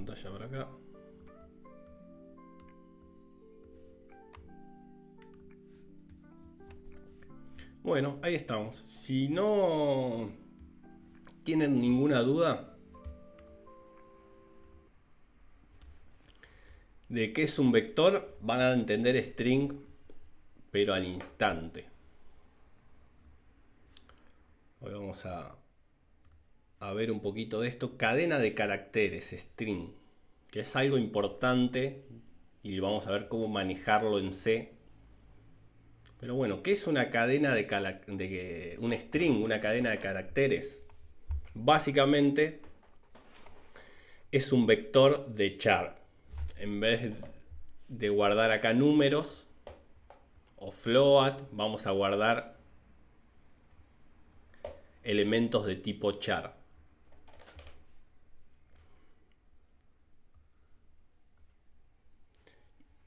pantalla por acá. Bueno, ahí estamos. Si no tienen ninguna duda de qué es un vector, van a entender string, pero al instante. Hoy vamos a ver un poquito de esto. Cadena de caracteres, string, que es algo importante y vamos a ver cómo manejarlo en C. Pero bueno, ¿qué es una cadena un string, una cadena de caracteres? Básicamente es un vector de char. En vez de guardar acá números o float, vamos a guardar elementos de tipo char.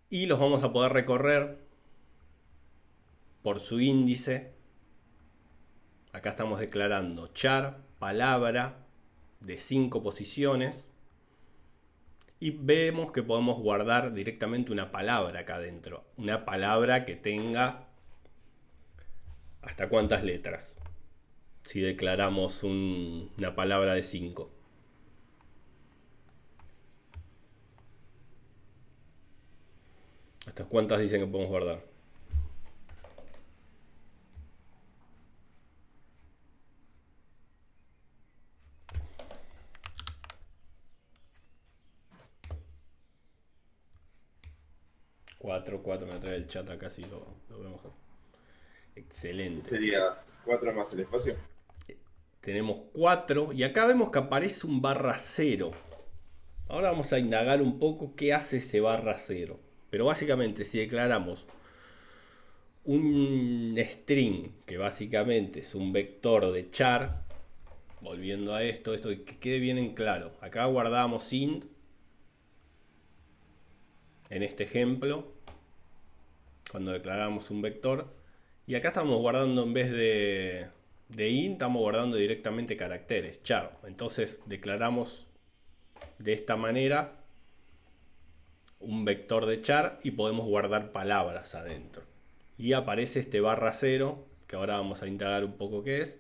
Y los vamos a poder recorrer por su índice. Acá estamos declarando char, palabra, de 5 posiciones. Y vemos que podemos guardar directamente una palabra acá adentro. Una palabra que tenga hasta cuántas letras. Si declaramos una palabra de 5. ¿Hasta cuántas dicen que podemos guardar? Cuatro, me trae el chat acá, si lo vemos mejor. Excelente. Serías 4 más el espacio. Tenemos 4 y acá vemos que aparece un /0. Ahora vamos a indagar un poco qué hace ese /0. Pero básicamente si declaramos un string, que básicamente es un vector de char, volviendo a esto que quede bien en claro. Acá guardamos int, en este ejemplo, cuando declaramos un vector. Y acá estamos guardando, en vez de int, estamos guardando directamente caracteres, char. Entonces declaramos de esta manera un vector de char y podemos guardar palabras adentro. Y aparece este /0, que ahora vamos a indagar un poco qué es.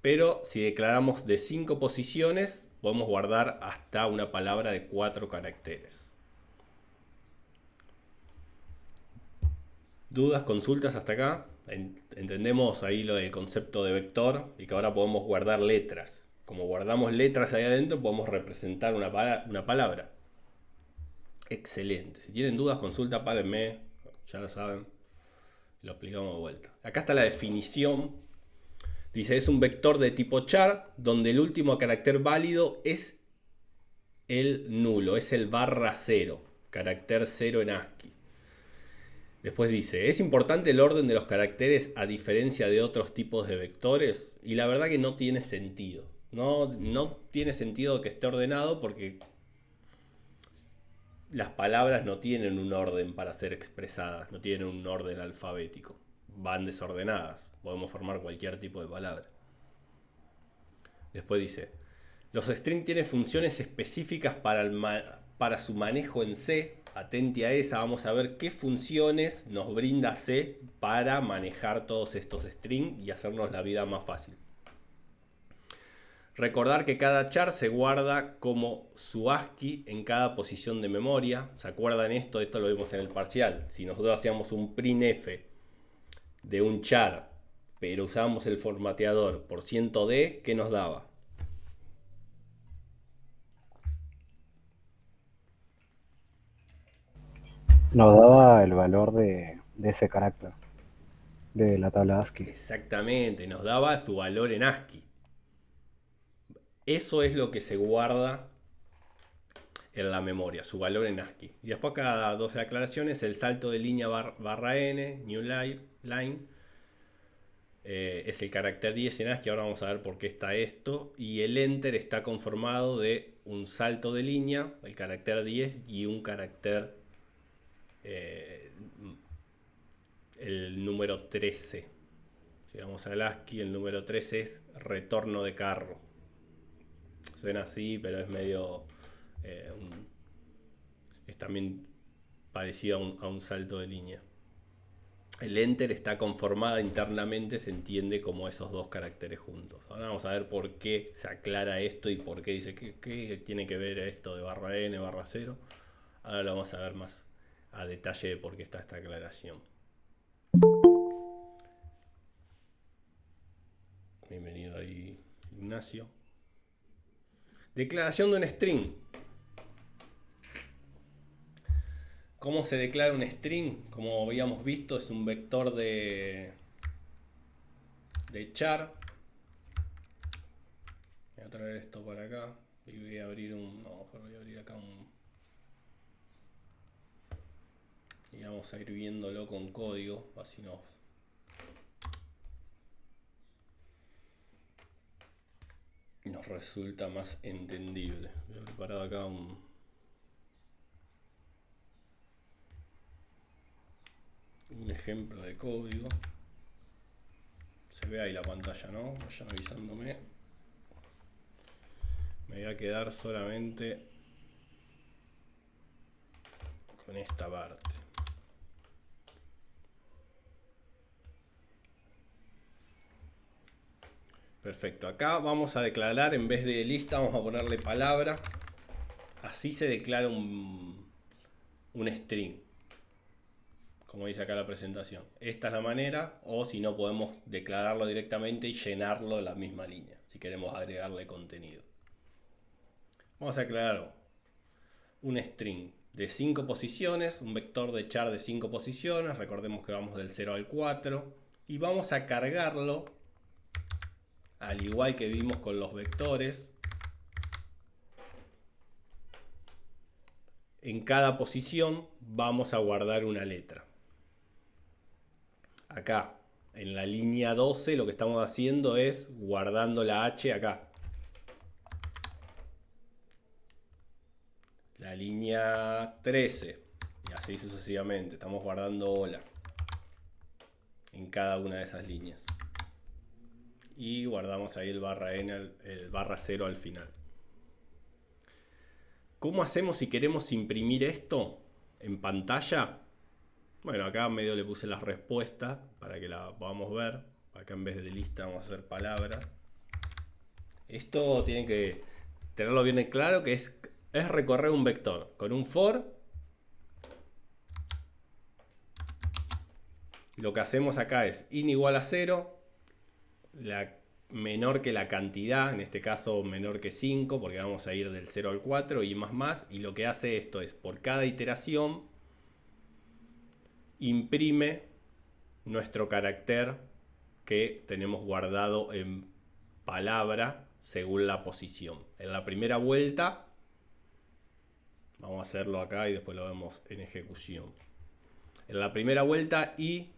Pero si declaramos de 5 posiciones, podemos guardar hasta una palabra de 4 caracteres. ¿Dudas, consultas hasta acá? Entendemos ahí lo del concepto de vector y que ahora podemos guardar letras. Como guardamos letras ahí adentro, podemos representar una palabra. Excelente. Si tienen dudas, consulta, párenme. Ya lo saben. Lo explicamos de vuelta. Acá está la definición. Dice, es un vector de tipo char donde el último carácter válido es el nulo, es el /0, carácter 0 en ASCII. Después dice, es importante el orden de los caracteres a diferencia de otros tipos de vectores. Y la verdad que no tiene sentido. No tiene sentido que esté ordenado porque las palabras no tienen un orden para ser expresadas, no tienen un orden alfabético. Van desordenadas. Podemos formar cualquier tipo de palabra. Después dice, los strings tienen funciones específicas para su manejo en C. Atenti a esa, vamos a ver qué funciones nos brinda C para manejar todos estos strings y hacernos la vida más fácil. Recordar que cada char se guarda como su ASCII en cada posición de memoria. ¿Se acuerdan esto? Esto lo vimos en el parcial. Si nosotros hacíamos un printf de un char, pero usábamos el formateador por %d, ¿qué nos daba? Nos daba el valor de ese carácter de la tabla ASCII. Exactamente, nos daba su valor en ASCII. Eso es lo que se guarda en la memoria, su valor en ASCII. Y después cada 12 aclaraciones, el salto de línea /n, new line, es el carácter 10 en ASCII. Ahora vamos a ver por qué está esto. Y el enter está conformado de un salto de línea, el carácter 10, y un carácter, el número 13. Si vamos al ASCII, el número 13 es retorno de carro. Suena así, pero es medio también parecido a un salto de línea. El enter está conformada internamente, se entiende como esos dos caracteres juntos. Ahora vamos a ver por qué se aclara esto y por qué dice que tiene que ver esto de barra n, barra 0. Ahora lo vamos a ver más a detalle de por qué está esta aclaración. Bienvenido ahí, Ignacio. Declaración de un string. ¿Cómo se declara un string? Como habíamos visto, es un vector de char. Voy a traer esto para acá y voy a abrir mejor voy a abrir acá y vamos a ir viéndolo con código, así nos resulta más entendible. Voy a preparar acá un ejemplo de código. Se ve ahí la pantalla, ¿no? Vayan avisándome. Me voy a quedar solamente con esta parte. Perfecto. Acá vamos a declarar, en vez de lista, vamos a ponerle palabra. Así se declara un string. Como dice acá la presentación. Esta es la manera, o si no podemos declararlo directamente y llenarlo en la misma línea, si queremos agregarle contenido. Vamos a declarar un string de 5 posiciones, un vector de char de 5 posiciones, recordemos que vamos del 0 al 4, y vamos a cargarlo, al igual que vimos con los vectores, en cada posición vamos a guardar una letra. Acá, en la línea 12, lo que estamos haciendo es guardando la H acá. La línea 13, y así sucesivamente. Estamos guardando hola en cada una de esas líneas. Y guardamos ahí el barra n, el barra 0 al final. ¿Cómo hacemos si queremos imprimir esto en pantalla? Bueno, acá medio le puse las respuestas para que la podamos ver. Acá en vez de lista vamos a hacer palabras. Esto tienen que tenerlo bien en claro, que es recorrer un vector con un for. Lo que hacemos acá es in igual a 0, menor que la cantidad, en este caso menor que 5, porque vamos a ir del 0 al 4 y más. Y lo que hace esto es, por cada iteración, imprime nuestro carácter que tenemos guardado en palabra según la posición. En la primera vuelta, vamos a hacerlo acá y después lo vemos en ejecución. En la primera vuelta i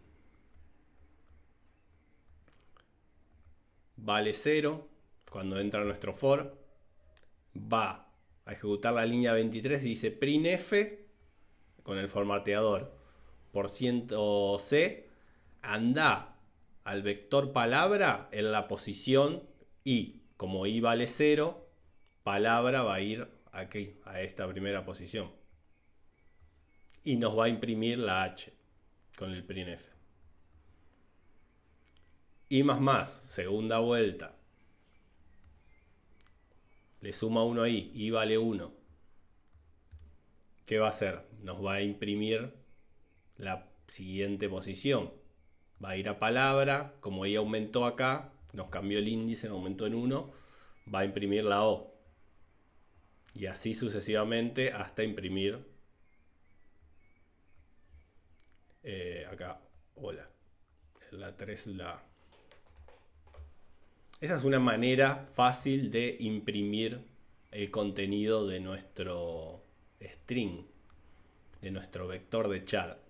vale 0. Cuando entra nuestro for, va a ejecutar la línea 23 y dice printf con el formateador %c, anda al vector palabra en la posición i. Como i vale 0, palabra va a ir aquí, a esta primera posición. Y nos va a imprimir la h con el printf. I más, segunda vuelta. Le suma 1 ahí, i vale 1. ¿Qué va a hacer? Nos va a imprimir la siguiente posición. Va a ir a palabra, como i aumentó acá, nos cambió el índice, aumentó en 1, va a imprimir la o. Y así sucesivamente hasta imprimir acá, hola. La 3, la A. Esa es una manera fácil de imprimir el contenido de nuestro string, de nuestro vector de char.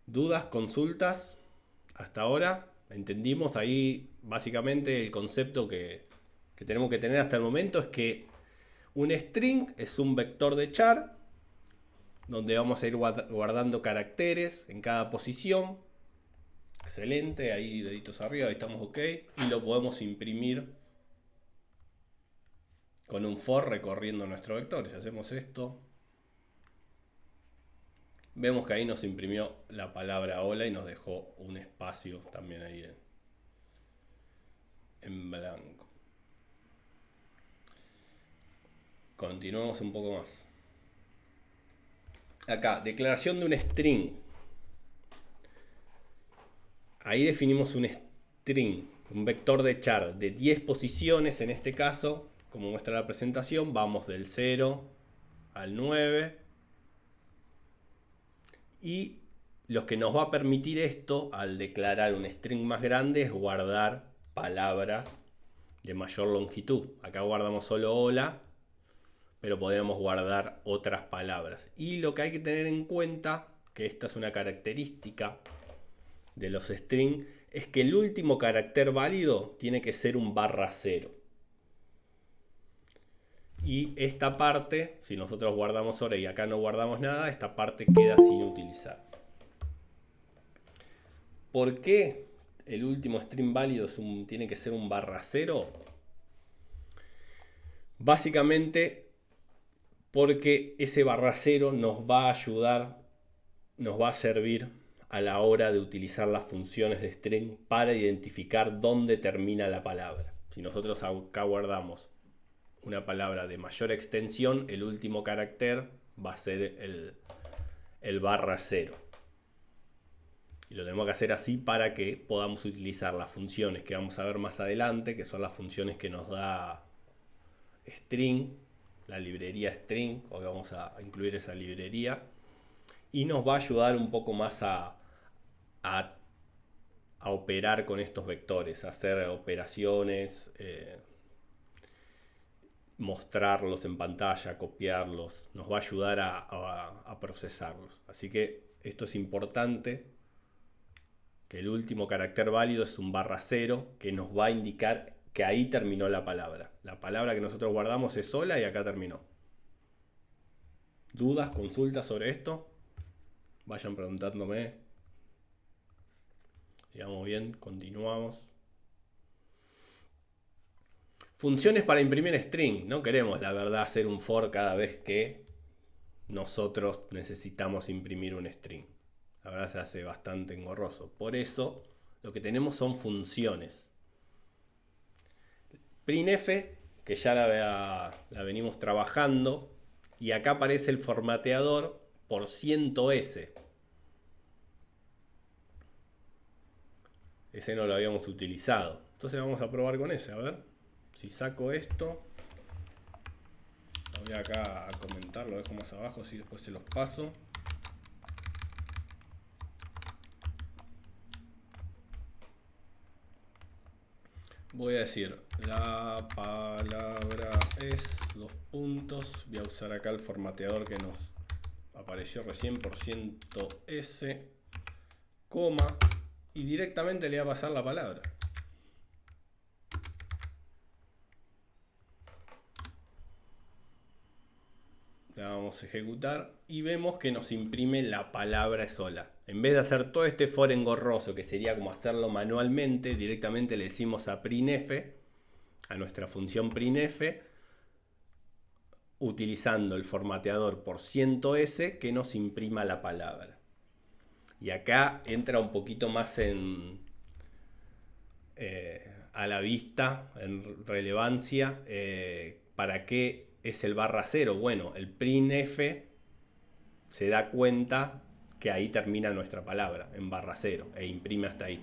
¿Dudas, consultas? Hasta ahora entendimos ahí básicamente el concepto que tenemos que tener hasta el momento es que un string es un vector de char donde vamos a ir guardando caracteres en cada posición. Excelente, ahí deditos arriba, ahí estamos ok. Y lo podemos imprimir con un for recorriendo nuestro vector. Si hacemos esto, vemos que ahí nos imprimió la palabra hola y nos dejó un espacio también ahí en blanco. Continuamos un poco más. Acá, declaración de un string. Ahí definimos un string, un vector de char de 10 posiciones en este caso. Como muestra la presentación, vamos del 0 al 9. Y lo que nos va a permitir esto, al declarar un string más grande, es guardar palabras de mayor longitud. Acá guardamos solo hola, pero podemos guardar otras palabras. Y lo que hay que tener en cuenta, que esta es una característica de los strings, es que el último carácter válido tiene que ser un /0. Y esta parte, si nosotros guardamos hola y acá no guardamos nada, esta parte queda sin utilizar. ¿Por qué el último string válido tiene que ser un /0? Básicamente porque ese /0 nos va a ayudar, nos va a servir a la hora de utilizar las funciones de string para identificar dónde termina la palabra. Si nosotros acá guardamos una palabra de mayor extensión, el último carácter va a ser el /0. Y lo tenemos que hacer así para que podamos utilizar las funciones que vamos a ver más adelante, que son las funciones que nos da string, la librería string, hoy vamos a incluir esa librería, y nos va a ayudar un poco más a operar con estos vectores, a hacer operaciones, mostrarlos en pantalla, copiarlos, nos va a ayudar a procesarlos. Así que esto es importante, que el último carácter válido es un /0, que nos va a indicar que ahí terminó la palabra. La palabra que nosotros guardamos es hola y acá terminó. ¿Dudas, consultas sobre esto? Vayan preguntándome. Digamos bien, continuamos. Funciones para imprimir string. No queremos, la verdad, hacer un for cada vez que nosotros necesitamos imprimir un string. La verdad se hace bastante engorroso. Por eso lo que tenemos son funciones. Printf, que ya la venimos trabajando, y acá aparece el formateador por %s. Ese no lo habíamos utilizado. Entonces vamos a probar con ese. A ver, si saco esto, lo voy acá a comentar, lo dejo más abajo, así después se los paso. Voy a decir, la palabra es, voy a usar acá el formateador que nos apareció recién por %s, coma, y directamente le voy a pasar la palabra. La vamos a ejecutar y vemos que nos imprime la palabra sola. En vez de hacer todo este for engorroso, que sería como hacerlo manualmente, directamente le decimos a printf, a nuestra función printf, utilizando el formateador por %s, que nos imprima la palabra. Y acá entra un poquito más a la vista, en relevancia, para qué es el /0. Bueno, el printf se da cuenta que ahí termina nuestra palabra, en /0, e imprime hasta ahí.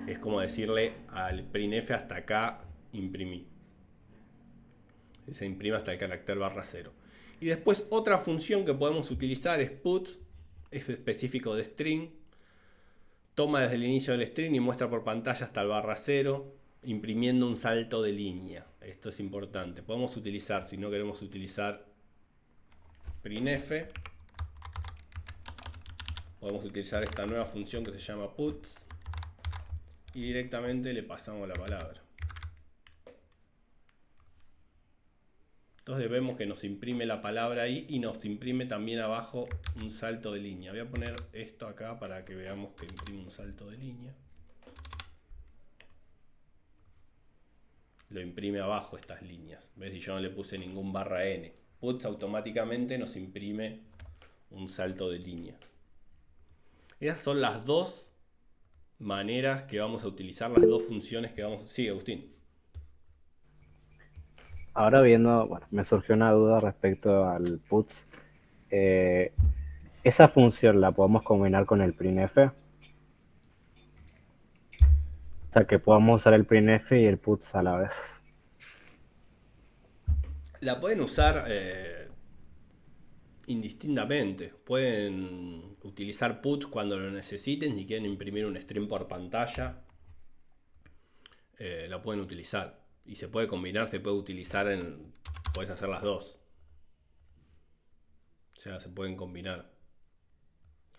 Es como decirle al printf hasta acá imprimí. Se imprime hasta el carácter /0. Y después otra función que podemos utilizar es put, es específico de string. Toma desde el inicio del string y muestra por pantalla hasta el /0, imprimiendo un salto de línea. Esto es importante. Podemos utilizar, si no queremos utilizar printf, podemos utilizar esta nueva función que se llama put y directamente le pasamos la palabra. Entonces vemos que nos imprime la palabra ahí y nos imprime también abajo un salto de línea. Voy a poner esto acá para que veamos que imprime un salto de línea. lo imprime abajo estas líneas. ¿Ves? Y yo no le puse ningún /n. Puts automáticamente nos imprime un salto de línea. Esas son las dos maneras que vamos a utilizar, las dos funciones que vamos... Sí, Agustín. Ahora viendo, bueno, me surgió una duda respecto al puts. ¿Esa función la podemos combinar con el printf? O sea, que podamos usar el printf y el puts a la vez. La pueden usar indistintamente. Pueden utilizar puts cuando lo necesiten. Si quieren imprimir un string por pantalla, la pueden utilizar. Y se puede combinar, se puede utilizar en... Puedes hacer las dos. O sea, se pueden combinar.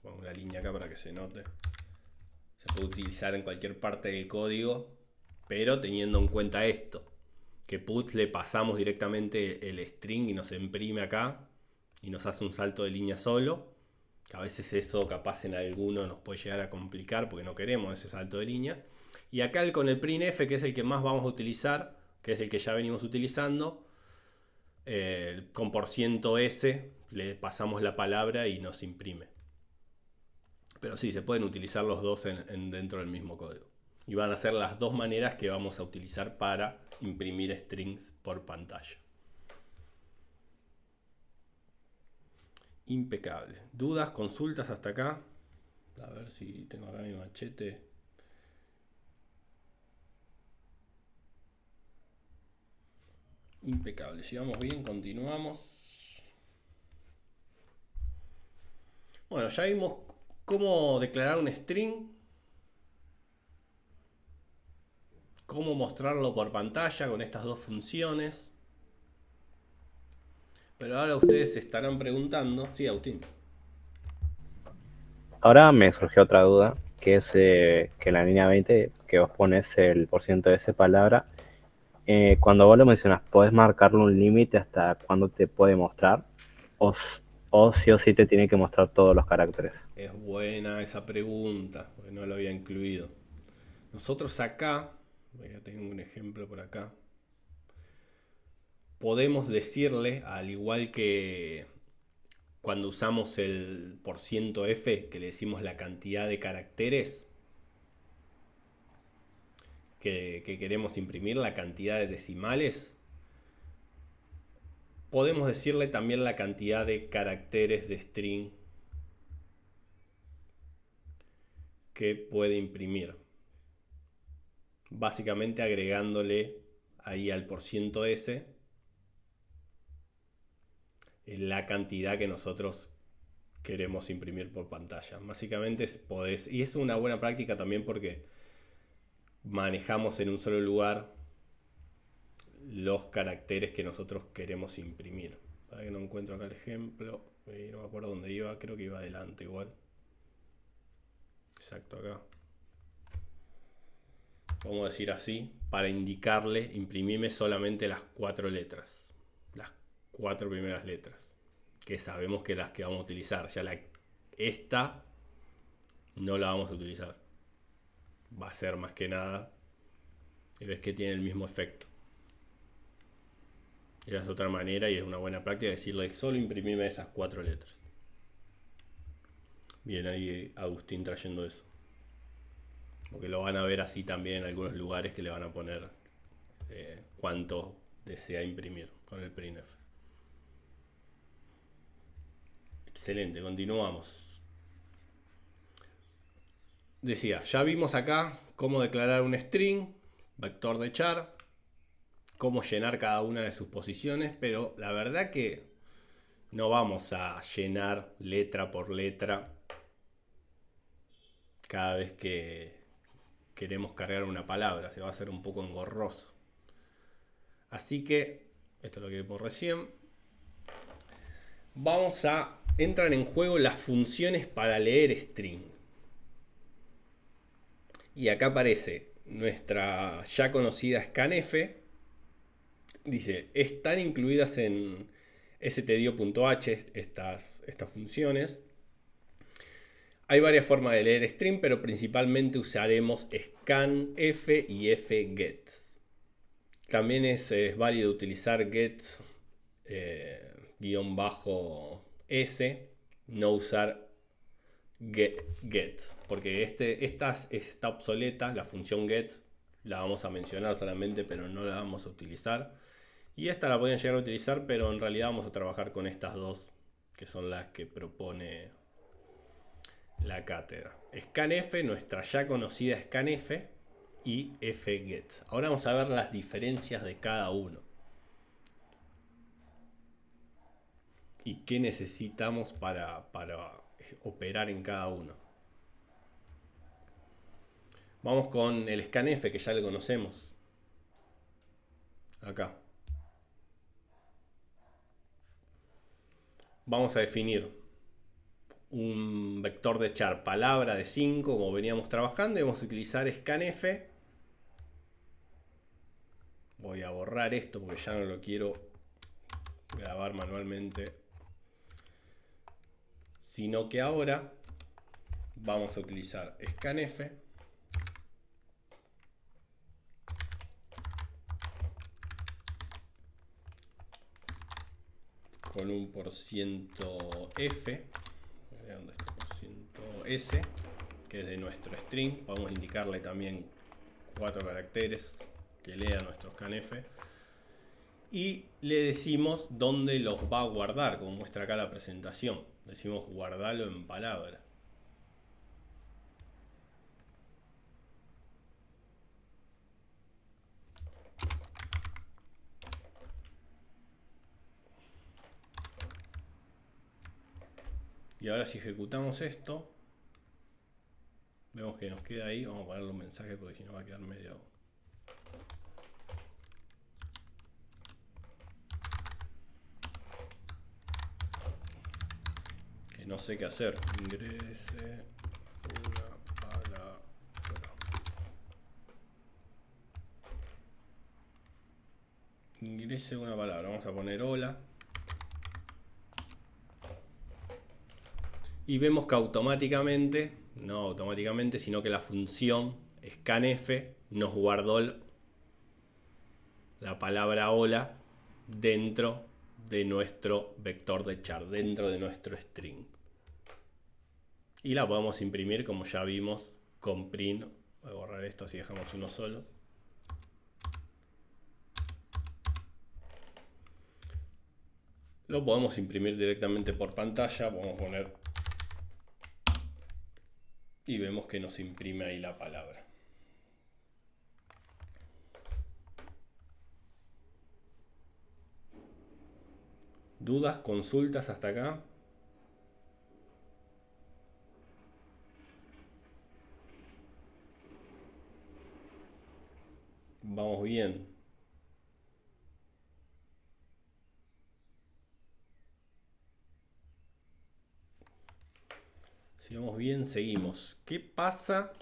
Pongo una línea acá para que se note. Se puede utilizar en cualquier parte del código, pero teniendo en cuenta esto, que puts le pasamos directamente el string y nos imprime acá y nos hace un salto de línea solo, que a veces eso capaz en alguno nos puede llegar a complicar porque no queremos ese salto de línea. Y acá con el printf, que es el que más vamos a utilizar, que es el que ya venimos utilizando, con %s le pasamos la palabra y nos imprime. Pero sí, se pueden utilizar los dos dentro del mismo código. Y van a ser las dos maneras que vamos a utilizar para imprimir strings por pantalla. Impecable. ¿Dudas, consultas hasta acá? A ver si tengo acá mi machete. Impecable. Si vamos bien, continuamos. Bueno, ya vimos cómo declarar un string, cómo mostrarlo por pantalla con estas dos funciones. Pero ahora ustedes se estarán preguntando... Sí, Agustín. Ahora me surgió otra duda, que es que en la línea 20, que vos pones el % de esa palabra, cuando vos lo mencionas, ¿podés marcarle un límite hasta cuándo te puede mostrar? ¿O sí o sí te tiene que mostrar todos los caracteres? Es buena esa pregunta, porque no lo había incluido. Nosotros acá, ya tengo un ejemplo por acá, podemos decirle, al igual que cuando usamos el %f, que le decimos la cantidad de caracteres que queremos imprimir, la cantidad de decimales, podemos decirle también la cantidad de caracteres de string que puede imprimir. Básicamente agregándole ahí al %s la cantidad que nosotros queremos imprimir por pantalla. Básicamente podés, y es una buena práctica también porque manejamos en un solo lugar los caracteres que nosotros queremos imprimir. Para que no encuentro acá el ejemplo, no me acuerdo dónde iba, creo que iba adelante igual. Exacto, acá. Vamos a decir así, para indicarle, imprimime solamente las 4 letras. Las 4 primeras letras. Que sabemos que las que vamos a utilizar. Ya esta no la vamos a utilizar. Va a ser más que nada. Y ves que tiene el mismo efecto. Esa es otra manera y es una buena práctica decirle solo imprimime esas 4 letras. Bien ahí Agustín trayendo eso. Porque lo van a ver así también en algunos lugares que le van a poner cuánto desea imprimir con el printf. Excelente, continuamos. Decía, ya vimos acá cómo declarar un string, vector de char, cómo llenar cada una de sus posiciones, pero la verdad que no vamos a llenar letra por letra cada vez que queremos cargar una palabra, se va a hacer un poco engorroso. Así que, esto es lo que vimos recién, entran en juego las funciones para leer string. Y acá aparece nuestra ya conocida scanf. Dice, están incluidas en stdio.h estas funciones. Hay varias formas de leer string, pero principalmente usaremos scanf y fgets. También es válido utilizar gets guión bajo s, no usar get, porque esta está obsoleta, la función get la vamos a mencionar solamente, pero no la vamos a utilizar. Y esta la pueden llegar a utilizar, pero en realidad vamos a trabajar con estas dos, que son las que propone la cátedra. Scanf, nuestra ya conocida scanf, y fget. Ahora vamos a ver las diferencias de cada uno. Y qué necesitamos para operar en cada uno. Vamos con el scanf, que ya le conocemos. Acá. Vamos a definir un vector de char palabra de 5, como veníamos trabajando, y vamos a utilizar scanf. Voy a borrar esto porque ya no lo quiero grabar manualmente, sino que ahora vamos a utilizar scanf con un %f, ¿dónde está? %s, que es de nuestro string. Vamos a indicarle también 4 caracteres que lea nuestro scanf, y le decimos dónde los va a guardar, como muestra acá la presentación. Decimos guardarlo en palabra. Y ahora si ejecutamos esto, vemos que nos queda ahí. Vamos a ponerle un mensaje porque si no va a quedar medio... que no sé qué hacer. Ingrese una palabra. Ingrese una palabra. Vamos a poner hola. Y vemos que automáticamente, no automáticamente, sino que la función scanf nos guardó la palabra hola dentro de nuestro vector de char, dentro de nuestro string. Y la podemos imprimir como ya vimos con print. Voy a borrar esto así dejamos uno solo. Lo podemos imprimir directamente por pantalla. Vamos a poner... y vemos que nos imprime ahí la palabra. ¿Dudas, consultas hasta acá? Vamos bien. Si vamos bien, seguimos. ¿Qué pasa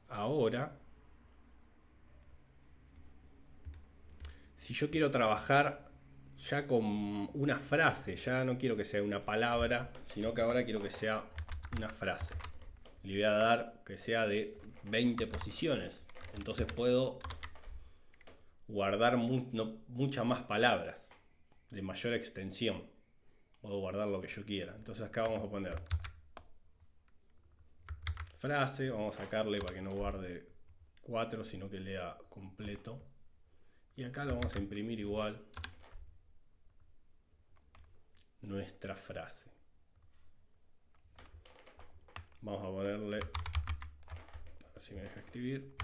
ahora si yo quiero trabajar ya con una frase? Ya no quiero que sea una palabra, sino que ahora quiero que sea una frase. Le voy a dar que sea de 20 posiciones. Entonces puedo guardar muchas más palabras de mayor extensión. Puedo guardar lo que yo quiera. Entonces acá vamos a poner frase. Vamos a sacarle para que no guarde 4, sino que lea completo. Y acá lo vamos a imprimir igual nuestra frase. Vamos a ponerle, a ver si me deja escribir.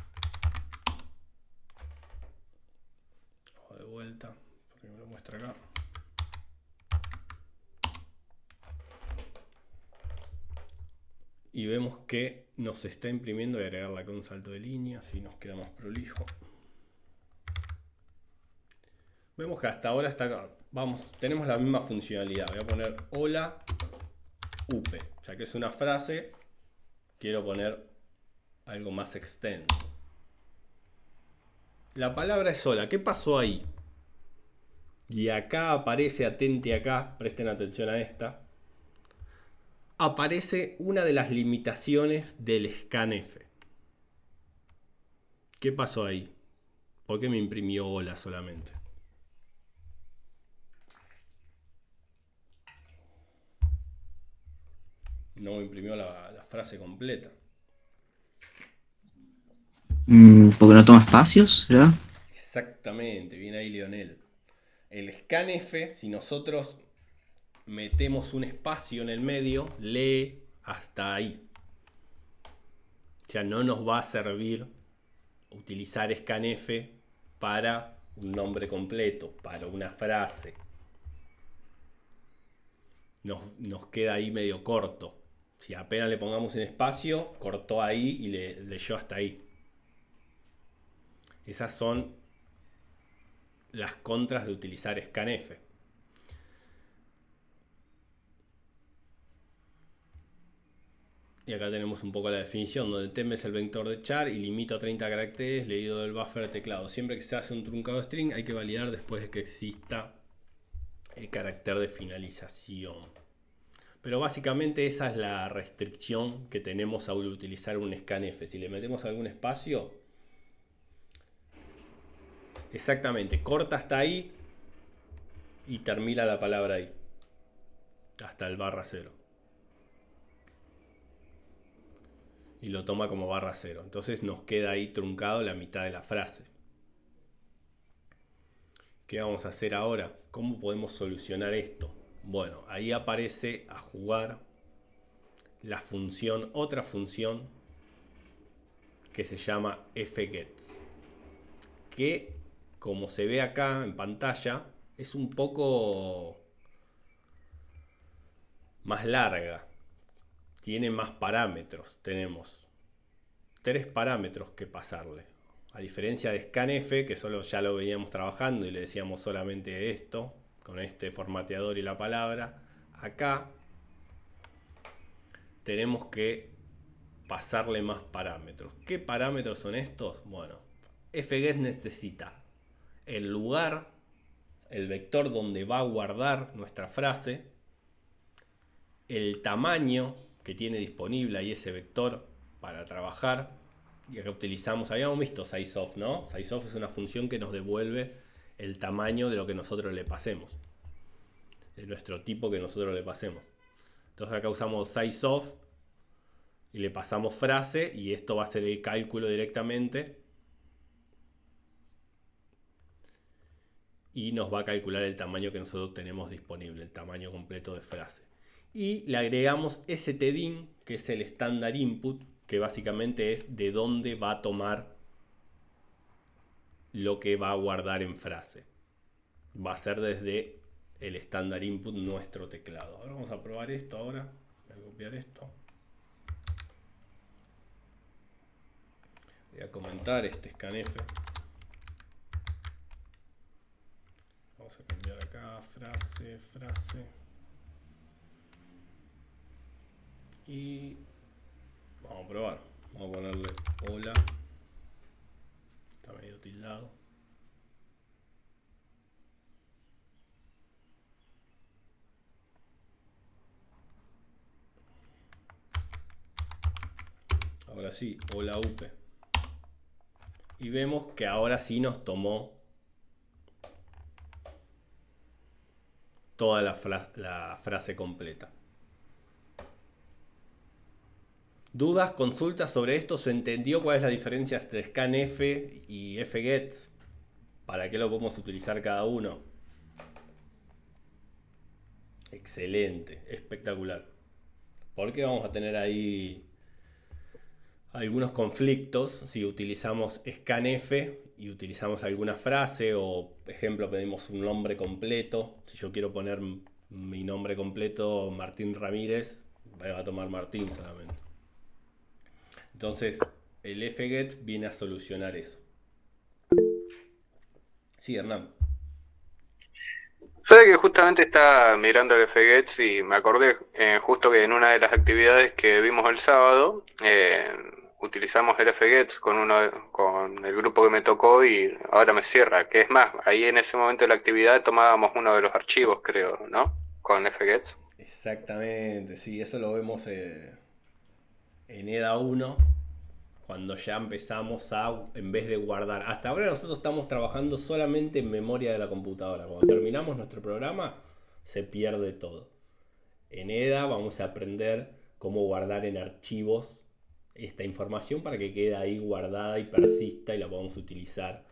Vamos de vuelta, porque me lo muestra acá. Y vemos que nos está imprimiendo. Voy a agregarle acá un salto de línea, así nos queda más prolijo. Vemos que hasta ahora está acá. Tenemos la misma funcionalidad. Voy a poner hola up. Ya que es una frase, quiero poner algo más extenso. La palabra es hola. ¿Qué pasó ahí? Y acá aparece, atente acá, presten atención a esta. Aparece una de las limitaciones del scanf. ¿Qué pasó ahí? ¿Por qué me imprimió hola solamente? No me imprimió la frase completa. Porque no toma espacios, ¿verdad? Exactamente, bien ahí Lionel. El scanf, si nosotros metemos un espacio en el medio, lee hasta ahí. O sea, no nos va a servir utilizar scanf para un nombre completo, para una frase. Nos queda ahí medio corto. Si apenas le pongamos un espacio, cortó ahí y leyó hasta ahí. Esas son las contras de utilizar scanf. Y acá tenemos un poco la definición, donde tem es el vector de char y limito a 30 caracteres leído del buffer de teclado. Siempre que se hace un truncado string hay que validar después de que exista el carácter de finalización. Pero básicamente esa es la restricción que tenemos al utilizar un scanf. Si le metemos algún espacio, exactamente, corta hasta ahí y termina la palabra ahí, hasta el /0. Y lo toma como /0. Entonces nos queda ahí truncado la mitad de la frase. ¿Qué vamos a hacer ahora? ¿Cómo podemos solucionar esto? Bueno, ahí aparece a jugar la función, otra función que se llama fgets, que como se ve acá en pantalla es un poco más larga, tiene más parámetros. Tenemos 3 parámetros que pasarle, a diferencia de scanf, que solo ya lo veníamos trabajando y le decíamos solamente esto con este formateador y la palabra. Acá tenemos que pasarle más parámetros. ¿Qué parámetros son estos? Bueno, fget necesita el lugar, el vector donde va a guardar nuestra frase, el tamaño que tiene disponible ahí ese vector para trabajar. Y acá utilizamos, habíamos visto sizeof, ¿no? Sizeof es una función que nos devuelve el tamaño de lo que nosotros le pasemos, de nuestro tipo que nosotros le pasemos. Entonces acá usamos sizeof y le pasamos frase y esto va a ser el cálculo directamente y nos va a calcular el tamaño que nosotros tenemos disponible, el tamaño completo de frase. Y le agregamos stdin, que es el estándar input, que básicamente es de dónde va a tomar lo que va a guardar en frase. Va a ser desde el estándar input nuestro teclado. Ahora vamos a probar esto ahora. Voy a copiar esto. Voy a comentar este scanf. Vamos a cambiar acá frase. Y vamos a probar. Vamos a ponerle hola. Está medio tildado. Ahora sí, hola UP. Y vemos que ahora sí nos tomó toda la frase completa. ¿Dudas, consultas sobre esto? ¿Se entendió cuál es la diferencia entre scanf y fget? ¿Para qué lo podemos utilizar cada uno? Excelente, espectacular. Porque vamos a tener ahí algunos conflictos si utilizamos scanf y utilizamos alguna frase o, por ejemplo, pedimos un nombre completo. Si yo quiero poner mi nombre completo, Martín Ramírez, va a tomar Martín solamente. Entonces, el fget viene a solucionar eso. Sí, Hernán. Sabe que justamente estaba mirando el fgets y me acordé justo que en una de las actividades que vimos el sábado utilizamos el fgets con el grupo que me tocó y ahora me cierra. Que es más, ahí en ese momento de la actividad tomábamos uno de los archivos, creo, ¿no? Con fgets. Exactamente, sí, eso lo vemos en EDA 1. cuando ya empezamos a, en vez de guardar. Hasta ahora nosotros estamos trabajando solamente en memoria de la computadora. Cuando terminamos nuestro programa, se pierde todo. En EDA vamos a aprender cómo guardar en archivos esta información para que quede ahí guardada y persista y la podamos utilizar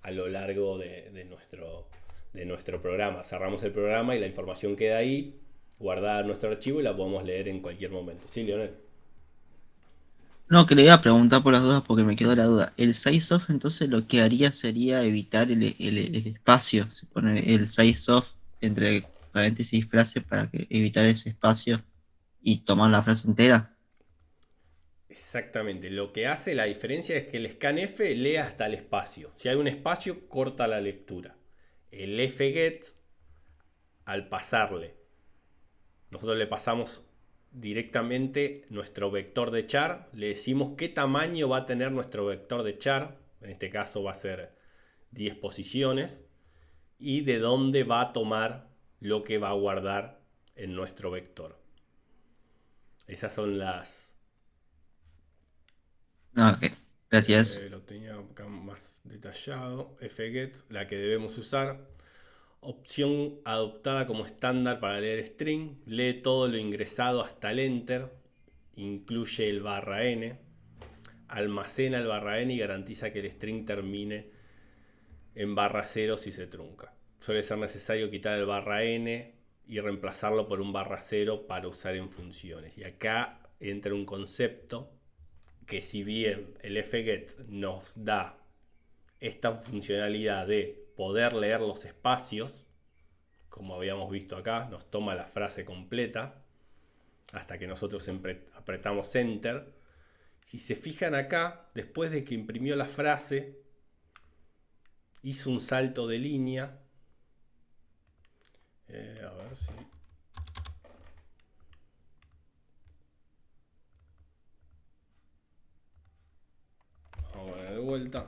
a lo largo de nuestro programa. Cerramos el programa y la información queda ahí guardada en nuestro archivo y la podemos leer en cualquier momento. ¿Sí, Leonel? No, que le iba a preguntar por las dudas porque me quedó la duda. El size off entonces lo que haría sería evitar el espacio. Se pone el size off entre paréntesis y frase para evitar ese espacio y tomar la frase entera. Exactamente. Lo que hace la diferencia es que el scanf lee hasta el espacio. Si hay un espacio, corta la lectura. El fget, al pasarle, nosotros le pasamos directamente nuestro vector de char, le decimos qué tamaño va a tener nuestro vector de char, en este caso va a ser 10 posiciones, y de dónde va a tomar lo que va a guardar en nuestro vector. Esas son las... Ok, gracias. Lo tenía acá más detallado. fget, la que debemos usar. Opción adoptada como estándar para leer string. Lee todo lo ingresado hasta el enter. Incluye el /n. Almacena el /n y garantiza que el string termine en /0 si se trunca. Suele ser necesario quitar el /n y reemplazarlo por un /0 para usar en funciones. Y acá entra un concepto que, si bien el fget nos da esta funcionalidad de poder leer los espacios, como habíamos visto acá, nos toma la frase completa hasta que nosotros apretamos enter. Si se fijan acá, después de que imprimió la frase, hizo un salto de línea. A ver si... Vamos a poner de vuelta.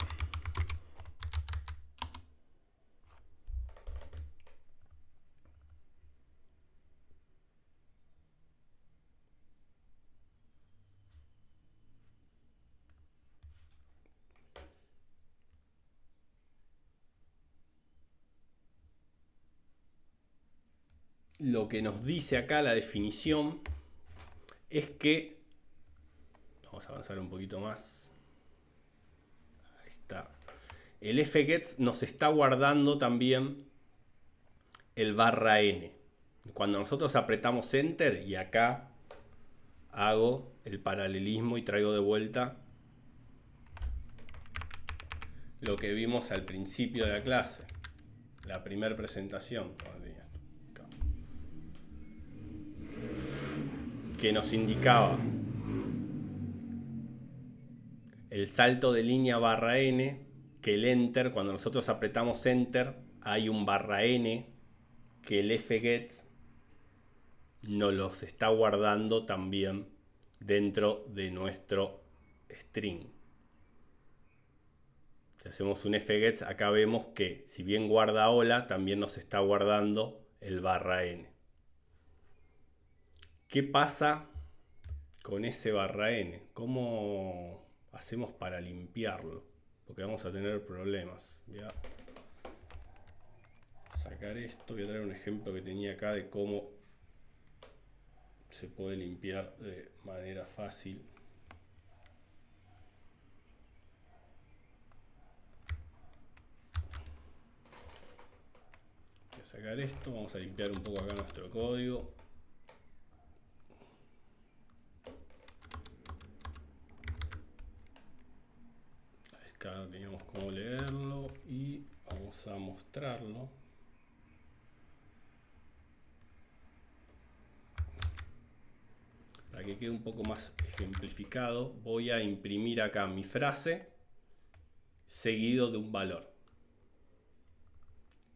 Lo que nos dice acá la definición es que... Vamos a avanzar un poquito más. Ahí está. El fget nos está guardando también el /n. Cuando nosotros apretamos enter, y acá hago el paralelismo y traigo de vuelta lo que vimos al principio de la clase, la primera presentación, que nos indicaba el salto de línea /n, que el enter, cuando nosotros apretamos enter, hay un /n que el fget nos los está guardando también dentro de nuestro string. Si hacemos un fget, acá vemos que si bien guarda hola, también nos está guardando el /n. ¿Qué pasa con ese /n? ¿Cómo hacemos para limpiarlo? Porque vamos a tener problemas. Voy a sacar esto, voy a traer un ejemplo que tenía acá de cómo se puede limpiar de manera fácil. Voy a sacar esto, vamos a limpiar un poco acá nuestro código. Acá teníamos cómo leerlo y vamos a mostrarlo. Para que quede un poco más ejemplificado, voy a imprimir acá mi frase seguido de un valor.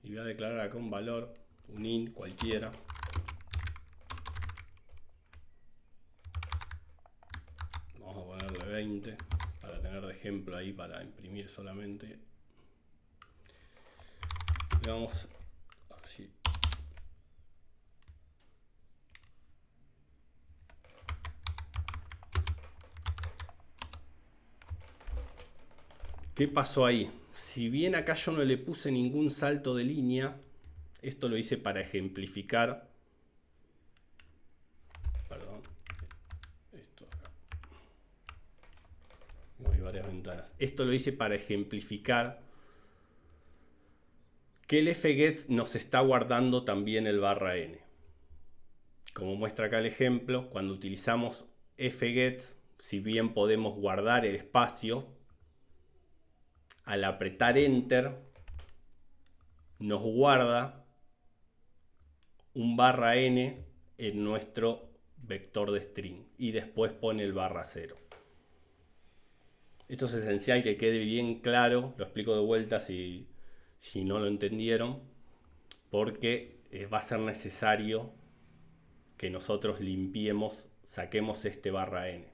Y voy a declarar acá un valor, un int cualquiera. Vamos a ponerle 20 para tener de ejemplo ahí para imprimir solamente. Y vamos a ver si... ¿Qué pasó ahí? Si bien acá yo no le puse ningún salto de línea, esto lo hice para ejemplificar. Perdón. Esto acá. Hay varias ventanas. Esto lo hice para ejemplificar que el fget nos está guardando también el barra n. Como muestra acá el ejemplo, cuando utilizamos fget, si bien podemos guardar el espacio, al apretar enter nos guarda un barra n en nuestro vector de string y después pone el barra 0. Esto es esencial que quede bien claro, lo explico de vuelta si no lo entendieron, porque va a ser necesario que nosotros limpiemos, saquemos este barra n.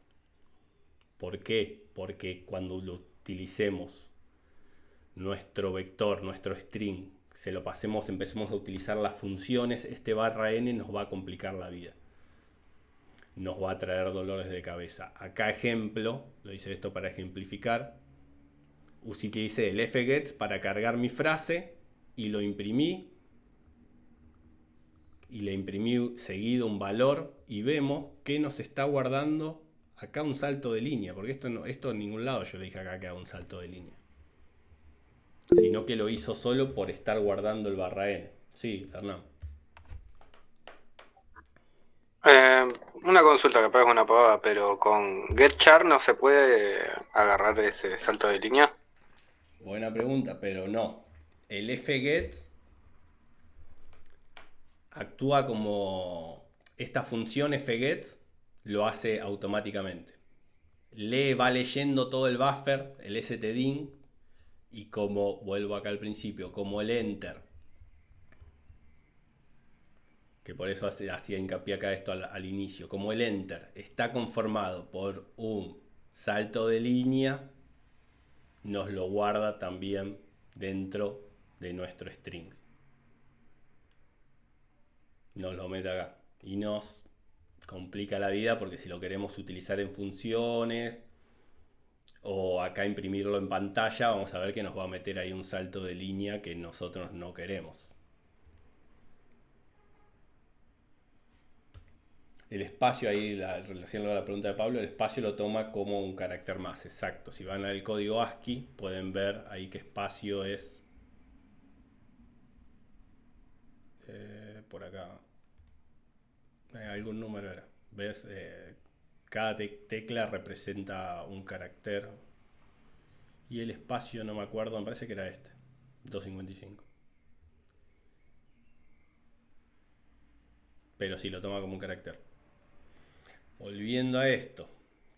¿Por qué? Porque cuando lo utilicemos nuestro vector, nuestro string, se lo pasemos, empecemos a utilizar las funciones, este barra n nos va a complicar la vida. Nos va a traer dolores de cabeza. Acá ejemplo, lo hice esto para ejemplificar. Utilicé el fget para cargar mi frase y lo imprimí. Y le imprimí seguido un valor y vemos que nos está guardando acá un salto de línea. Porque esto en ningún lado yo le dije acá que haga un salto de línea. Sino que lo hizo solo por estar guardando el barra n. Sí, Hernán. Una consulta, capaz es una pavada, pero con getchar no se puede agarrar ese salto de línea. Buena pregunta, pero no. El fget actúa como esta función fget lo hace automáticamente. Va leyendo todo el buffer, el stdin, y como, vuelvo acá al principio, como el enter, que por eso hacía hincapié acá esto al inicio, como el enter está conformado por un salto de línea, nos lo guarda también dentro de nuestro string. Nos lo mete acá y nos complica la vida, porque si lo queremos utilizar en funciones o acá imprimirlo en pantalla, vamos a ver que nos va a meter ahí un salto de línea que nosotros no queremos. El espacio ahí, relacionado a la pregunta de Pablo, el espacio lo toma como un carácter más exacto. Si van al código ASCII pueden ver ahí que espacio es por acá. Algún número era. ¿Ves? Cada tecla representa un carácter. Y el espacio no me acuerdo, me parece que era este. 255. Pero sí, lo toma como un carácter. Volviendo a esto,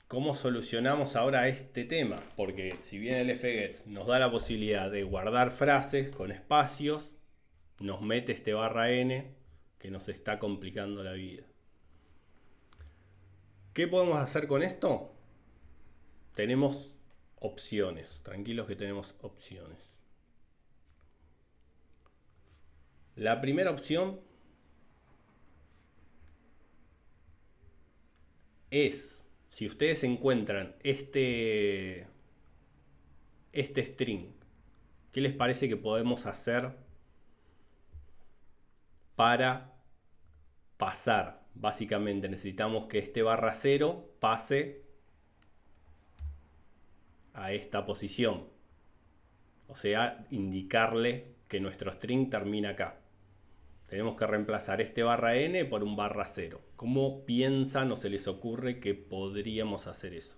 ¿cómo solucionamos ahora este tema? Porque si bien el fget nos da la posibilidad de guardar frases con espacios, nos mete este barra n que nos está complicando la vida. ¿Qué podemos hacer con esto? Tenemos opciones, tranquilos que tenemos opciones. La primera opción es, si ustedes encuentran este string, ¿qué les parece que podemos hacer para pasar? Básicamente necesitamos que este barra 0 pase a esta posición. O sea, indicarle que nuestro string termina acá. Tenemos que reemplazar este barra n por un barra 0. ¿Cómo piensan o se les ocurre que podríamos hacer eso?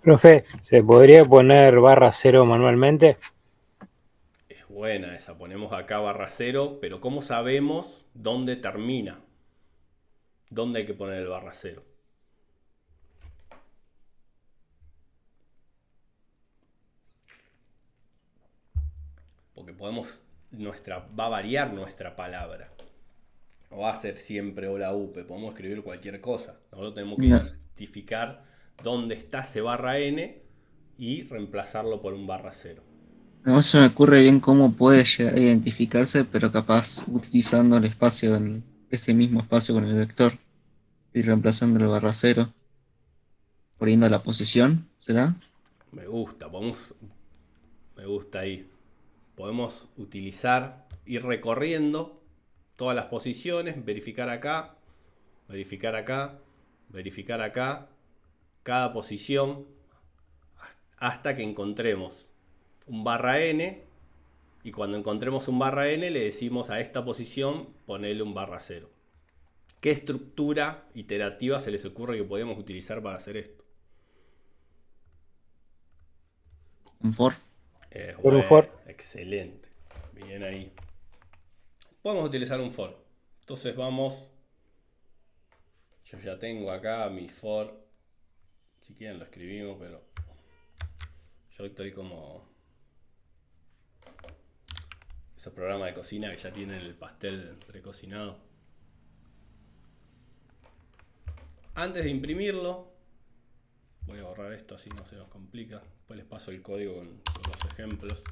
Profe, ¿se podría poner barra 0 manualmente? Es buena esa, ponemos acá barra 0, pero ¿cómo sabemos dónde termina? ¿Dónde hay que poner el barra 0? Porque va a variar nuestra palabra. No va a ser siempre hola UPE, podemos escribir cualquier cosa. Nosotros tenemos que No. identificar dónde está ese barra n y reemplazarlo por un barra 0. No se me ocurre bien cómo puede llegar a identificarse, pero capaz utilizando el espacio, ese mismo espacio con el vector y reemplazando el barra 0, poniendo la posición, ¿será? Me gusta ahí. Podemos utilizar, ir recorriendo todas las posiciones, verificar acá, verificar acá, verificar acá, cada posición, hasta que encontremos un barra n, y cuando encontremos un barra n le decimos a esta posición ponerle un barra 0. ¿Qué estructura iterativa se les ocurre que podemos utilizar para hacer esto? Un for. Por un for. Excelente. Bien ahí. Podemos utilizar un for. Entonces vamos. Yo ya tengo acá mi for. Si quieren lo escribimos, pero yo estoy como esos programas de cocina que ya tienen el pastel precocinado. Antes de imprimirlo, voy a borrar esto así no se nos complica. Después les paso el código con los ejemplos.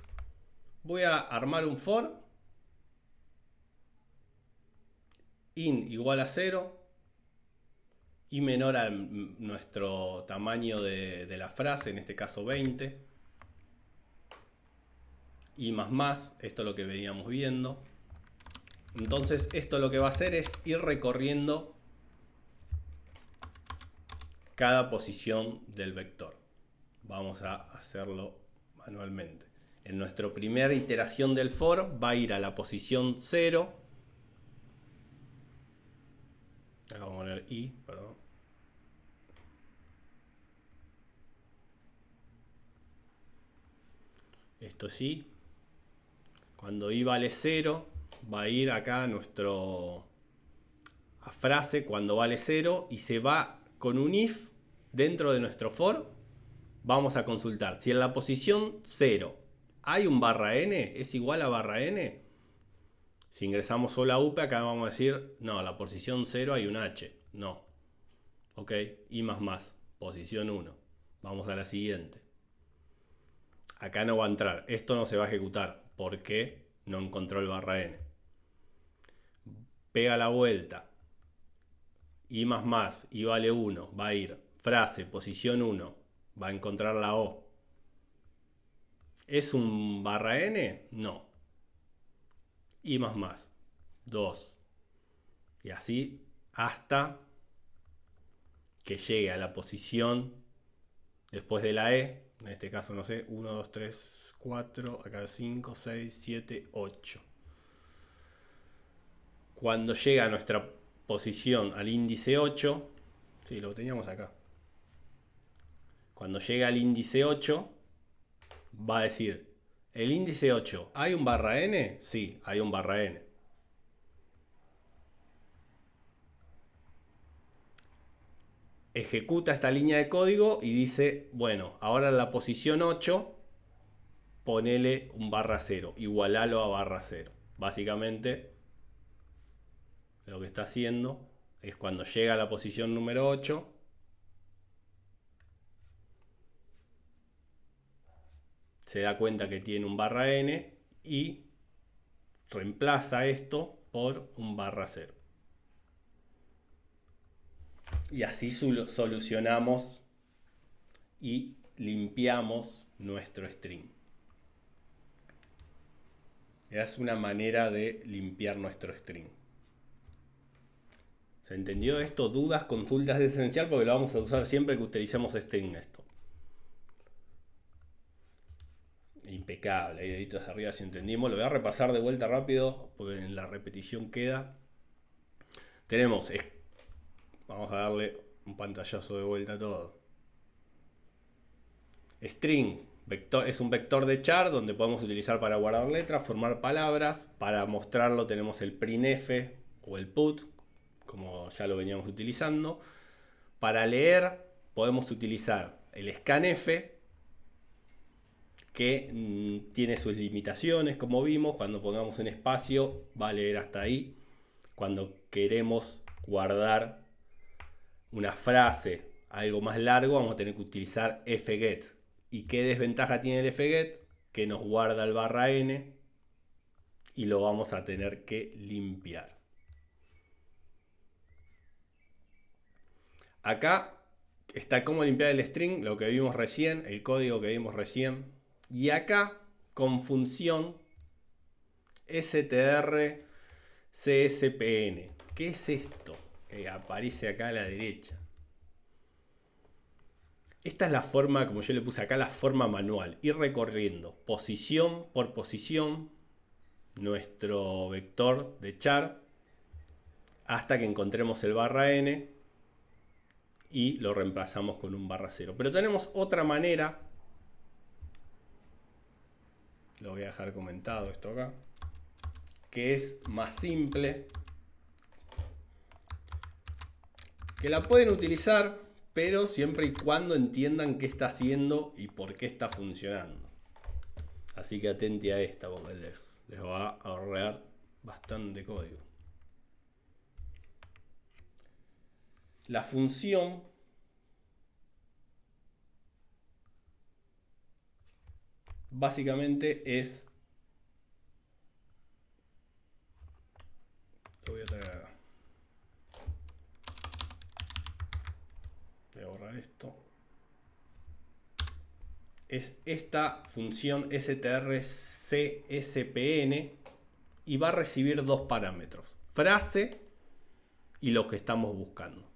Voy a armar un for. In igual a 0. Y menor a nuestro tamaño de la frase, en este caso 20. Y más, esto es lo que veníamos viendo. Entonces esto lo que va a hacer es ir recorriendo cada posición del vector. Vamos a hacerlo manualmente. En nuestra primera iteración del for va a ir a la posición 0. Acá vamos a poner i, perdón. Esto sí. Cuando i vale 0, va a ir acá a frase cuando vale 0 y se va con un if dentro de nuestro for. Vamos a consultar si en la posición 0 hay un barra n, es igual a barra n. Si ingresamos solo a UP, acá vamos a decir, no, en la posición 0 hay un h. No. Ok, y posición 1. Vamos a la siguiente. Acá no va a entrar, esto no se va a ejecutar porque no encontró el barra n. Pega la vuelta. I vale 1, va a ir frase, posición 1, va a encontrar la O. ¿Es un barra n? No. I 2. Y así hasta que llegue a la posición después de la E. En este caso, no sé, 1, 2, 3, 4, acá 5, 6, 7, 8. Cuando llega a nuestra posición al índice 8, sí, lo teníamos acá. Cuando llega al índice 8, va a decir, el índice 8, ¿hay un barra n? Sí, hay un barra n. Ejecuta esta línea de código y dice, bueno, ahora en la posición 8, ponele un barra 0, igualalo a barra 0. Básicamente, lo que está haciendo es cuando llega a la posición número 8, se da cuenta que tiene un barra n y reemplaza esto por un barra 0. Y así solucionamos y limpiamos nuestro string. Es una manera de limpiar nuestro string. ¿Se entendió esto? ¿Dudas, consultas? Es esencial porque lo vamos a usar siempre que utilicemos string esto. Impecable, ahí deditos arriba si entendimos. Lo voy a repasar de vuelta rápido porque en la repetición queda. Tenemos, vamos a darle un pantallazo de vuelta a todo. String es un vector de char donde podemos utilizar para guardar letras, formar palabras. Para mostrarlo tenemos el printf o el put, como ya lo veníamos utilizando. Para leer podemos utilizar el scanf, que tiene sus limitaciones, como vimos. Cuando pongamos un espacio va a leer hasta ahí. Cuando queremos guardar una frase algo más largo, vamos a tener que utilizar fget. ¿Y qué desventaja tiene el fget? Que nos guarda el barra n y lo vamos a tener que limpiar. Acá está cómo limpiar el string, lo que vimos recién, el código que vimos recién. Y acá, con función strcspn. ¿Qué es esto? Que aparece acá a la derecha. Esta es la forma, como yo le puse acá, la forma manual. Ir recorriendo posición por posición nuestro vector de char hasta que encontremos el barra n y lo reemplazamos con un barra 0. Pero tenemos otra manera. Lo voy a dejar comentado esto acá. Que es más simple. Que la pueden utilizar, pero siempre y cuando entiendan qué está haciendo y por qué está funcionando. Así que atente a esta porque les va a ahorrar bastante código. La función básicamente es... Lo voy a traer acá. Voy a borrar esto. Es esta función strcspn y va a recibir dos parámetros: frase y lo que estamos buscando.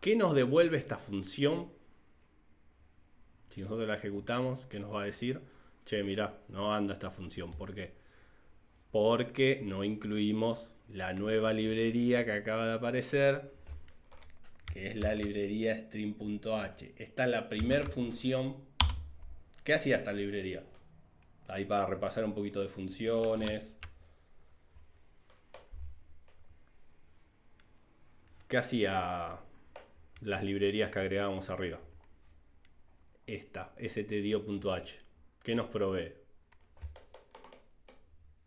¿Qué nos devuelve esta función? Si nosotros la ejecutamos, ¿qué nos va a decir? Che, mirá, no anda esta función. ¿Por qué? Porque no incluimos la nueva librería que acaba de aparecer, que es la librería string.h. Esta es la primera función. ¿Qué hacía esta librería? Ahí para repasar un poquito de funciones. ¿Qué hacía las librerías que agregábamos arriba? Esta, stdio.h. ¿Qué nos provee?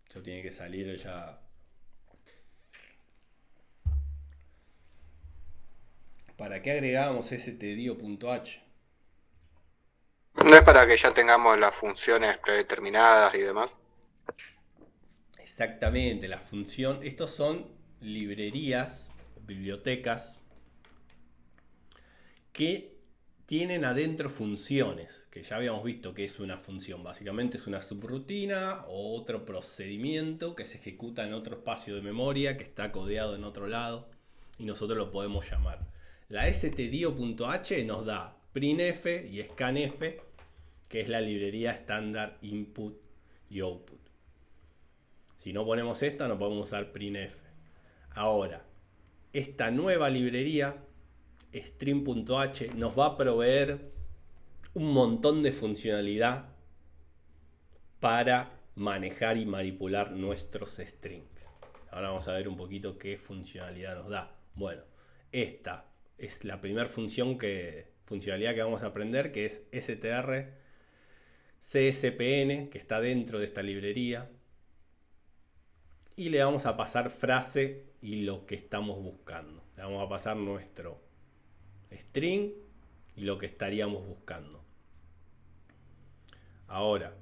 Eso tiene que salir ya. ¿Para qué agregábamos stdio.h? ¿No es para que ya tengamos las funciones predeterminadas y demás? Exactamente, la función. Estos son librerías, bibliotecas que tienen adentro funciones, que ya habíamos visto que es una función. Básicamente es una subrutina o otro procedimiento que se ejecuta en otro espacio de memoria, que está codeado en otro lado y nosotros lo podemos llamar. La stdio.h nos da printf y scanf, que es la librería estándar input y output. Si no ponemos esta, no podemos usar printf. Ahora, esta nueva librería string.h nos va a proveer un montón de funcionalidad para manejar y manipular nuestros strings. Ahora vamos a ver un poquito qué funcionalidad nos da. Bueno, esta es la primera funcionalidad que vamos a aprender, que es strcspn, que está dentro de esta librería. Y le vamos a pasar frase y lo que estamos buscando. Le vamos a pasar nuestro string y lo que estaríamos buscando. Ahora,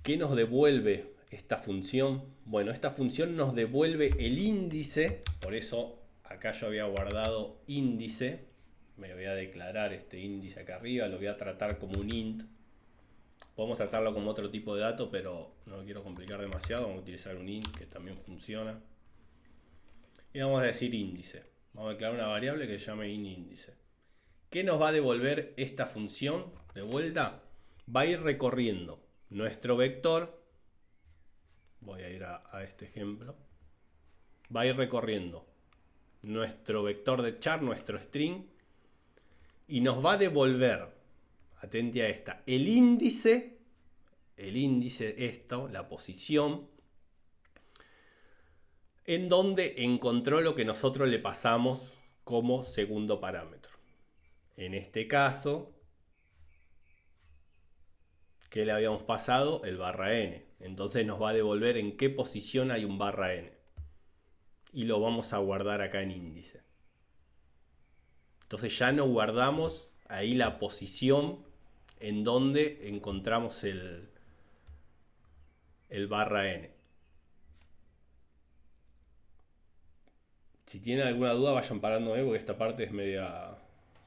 ¿qué nos devuelve esta función? Bueno, esta función nos devuelve el índice. Por eso acá yo había guardado índice. Me voy a declarar este índice acá arriba. Lo voy a tratar como un int. Podemos tratarlo como otro tipo de dato, pero no lo quiero complicar demasiado. Vamos a utilizar un int que también funciona. Y vamos a decir índice. Vamos a declarar una variable que se llame índice. ¿Qué nos va a devolver esta función? De vuelta, va a ir recorriendo nuestro vector. Voy a ir a este ejemplo. Va a ir recorriendo nuestro vector de char, nuestro string. Y nos va a devolver, atente a esta, el índice, esto, la posición, en donde encontró lo que nosotros le pasamos como segundo parámetro. En este caso, ¿qué le habíamos pasado? El barra n. Entonces nos va a devolver en qué posición hay un barra n. Y lo vamos a guardar acá en índice. Entonces ya no guardamos ahí la posición en donde encontramos el barra n. Si tienen alguna duda vayan parándome porque esta parte es media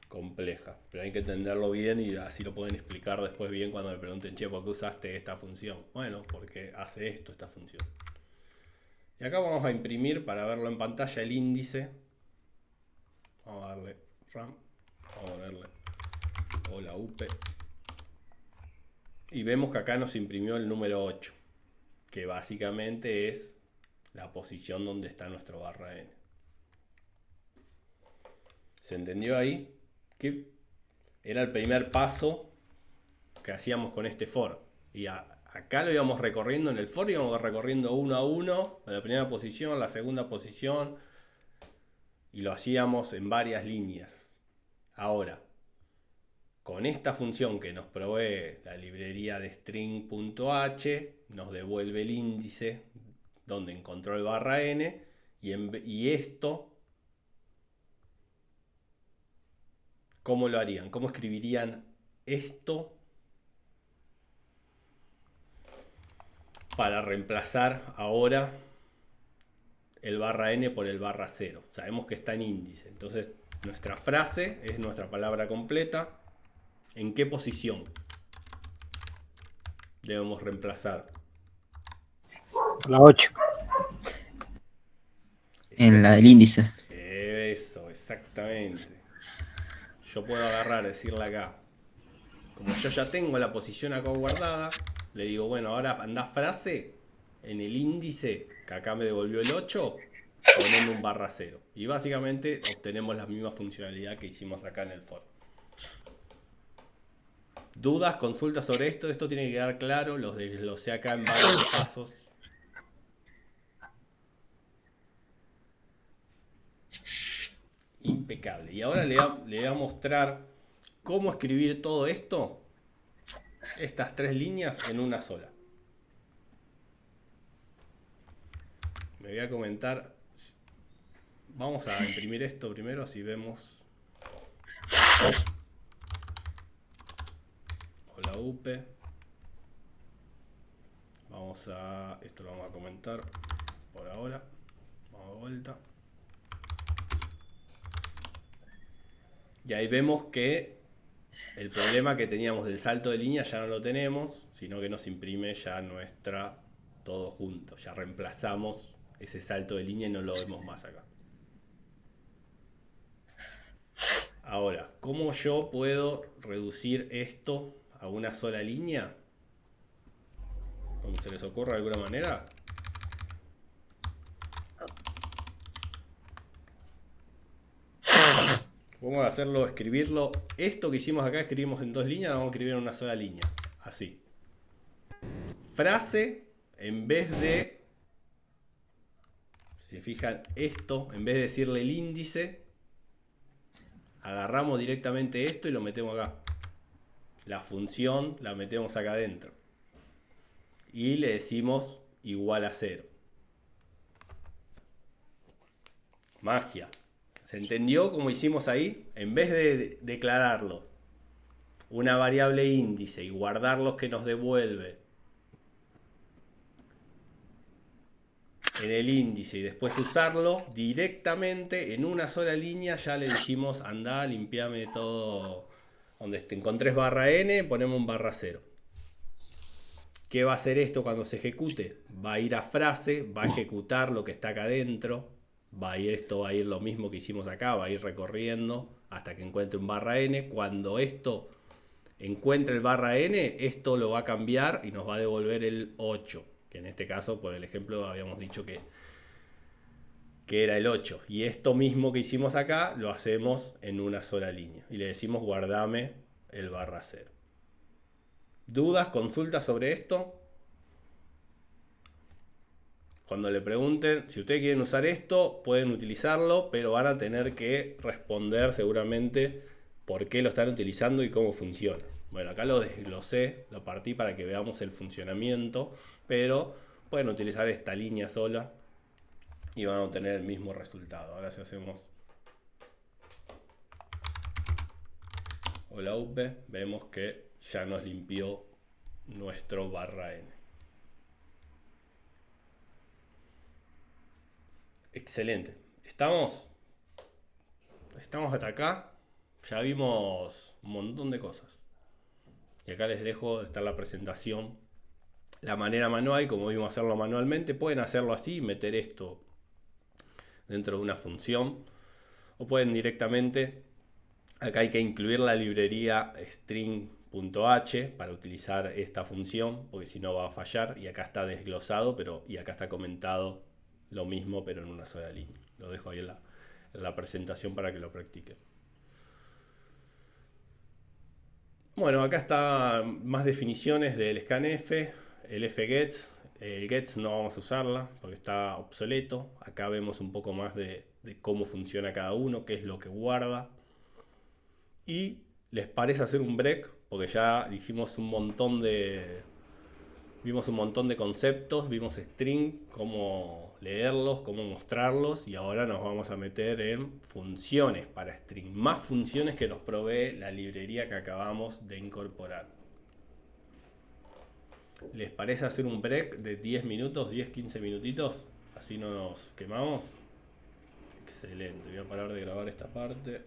compleja, pero hay que entenderlo bien y así lo pueden explicar después bien cuando me pregunten, che, ¿por qué usaste esta función? Bueno, porque hace esto esta función. Y acá vamos a imprimir para verlo en pantalla el índice. Vamos a darle RAM, vamos a ponerle hola UP. Y vemos que acá nos imprimió el número 8, que básicamente es la posición donde está nuestro barra n. ¿Se entendió ahí? Que era el primer paso que hacíamos con este for. Y acá lo íbamos recorriendo en el for, íbamos recorriendo uno a uno, la primera posición, la segunda posición, y lo hacíamos en varias líneas. Ahora, con esta función que nos provee la librería de string.h, nos devuelve el índice donde encontró el barra n, y esto, ¿cómo lo harían? ¿Cómo escribirían esto para reemplazar ahora el barra n por el barra 0? Sabemos que está en índice. Entonces nuestra frase es nuestra palabra completa. ¿En qué posición debemos reemplazar? La 8. En la del índice. Eso, exactamente. Yo puedo agarrar, decirle acá, como yo ya tengo la posición acá guardada, le digo, bueno, ahora anda frase en el índice, que acá me devolvió el 8, poniendo un barra 0. Y básicamente obtenemos la misma funcionalidad que hicimos acá en el for. ¿Dudas, consultas sobre esto? Esto tiene que quedar claro, los desglosé acá en varios pasos. Impecable. Y ahora le voy a mostrar cómo escribir todo esto, estas tres líneas, en una sola. Me voy a comentar. Vamos a imprimir esto primero, así vemos. Hola UP. Vamos a. Esto lo vamos a comentar por ahora. Vamos de vuelta. Y ahí vemos que el problema que teníamos del salto de línea ya no lo tenemos, sino que nos imprime ya nuestra todo junto. Ya reemplazamos ese salto de línea y no lo vemos más acá. Ahora, ¿cómo yo puedo reducir esto a una sola línea? ¿Cómo se les ocurre de alguna manera? Vamos a hacerlo, escribirlo. Esto que hicimos acá, escribimos en dos líneas, vamos a escribir en una sola línea. Así. Frase, en vez de... Si se fijan, esto, en vez de decirle el índice, agarramos directamente esto y lo metemos acá. La función la metemos acá adentro. Y le decimos igual a 0. Magia. ¿Se entendió cómo hicimos ahí? En vez de declararlo una variable índice y guardar los que nos devuelve en el índice y después usarlo directamente en una sola línea, ya le dijimos anda, limpiame todo. Donde te encontres barra n, ponemos un barra 0. ¿Qué va a hacer esto cuando se ejecute? Va a ir a frase, va a ejecutar lo que está acá adentro. Esto va a ir lo mismo que hicimos acá, va a ir recorriendo hasta que encuentre un barra n. Cuando esto encuentre el barra n, esto lo va a cambiar y nos va a devolver el 8. Que en este caso, por el ejemplo, habíamos dicho que era el 8. Y esto mismo que hicimos acá, lo hacemos en una sola línea. Y le decimos guardame el barra 0. ¿Dudas, consultas sobre esto? Cuando le pregunten, si ustedes quieren usar esto, pueden utilizarlo, pero van a tener que responder seguramente por qué lo están utilizando y cómo funciona. Bueno, acá lo desglosé, lo partí para que veamos el funcionamiento, pero pueden utilizar esta línea sola y van a obtener el mismo resultado. Ahora si hacemos hola UP, vemos que ya nos limpió nuestro barra n. Excelente. Estamos hasta acá. Ya vimos un montón de cosas. Y acá les dejo estar la presentación. La manera manual, como vimos hacerlo manualmente, pueden hacerlo así, meter esto dentro de una función. O pueden directamente, acá hay que incluir la librería string.h para utilizar esta función, porque si no va a fallar. Y acá está desglosado, y acá está comentado lo mismo, pero en una sola línea. Lo dejo ahí en la presentación para que lo practiquen. Bueno, acá están más definiciones del scanf, el fgets. El gets no vamos a usarla porque está obsoleto. Acá vemos un poco más de cómo funciona cada uno, qué es lo que guarda. Y les parece hacer un break, porque ya dijimos vimos un montón de conceptos, vimos string, cómo leerlos, cómo mostrarlos, y ahora nos vamos a meter en funciones para string. Más funciones que nos provee la librería que acabamos de incorporar. ¿Les parece hacer un break de 10 minutos, 10-15 minutitos? Así no nos quemamos. Excelente, voy a parar de grabar esta parte.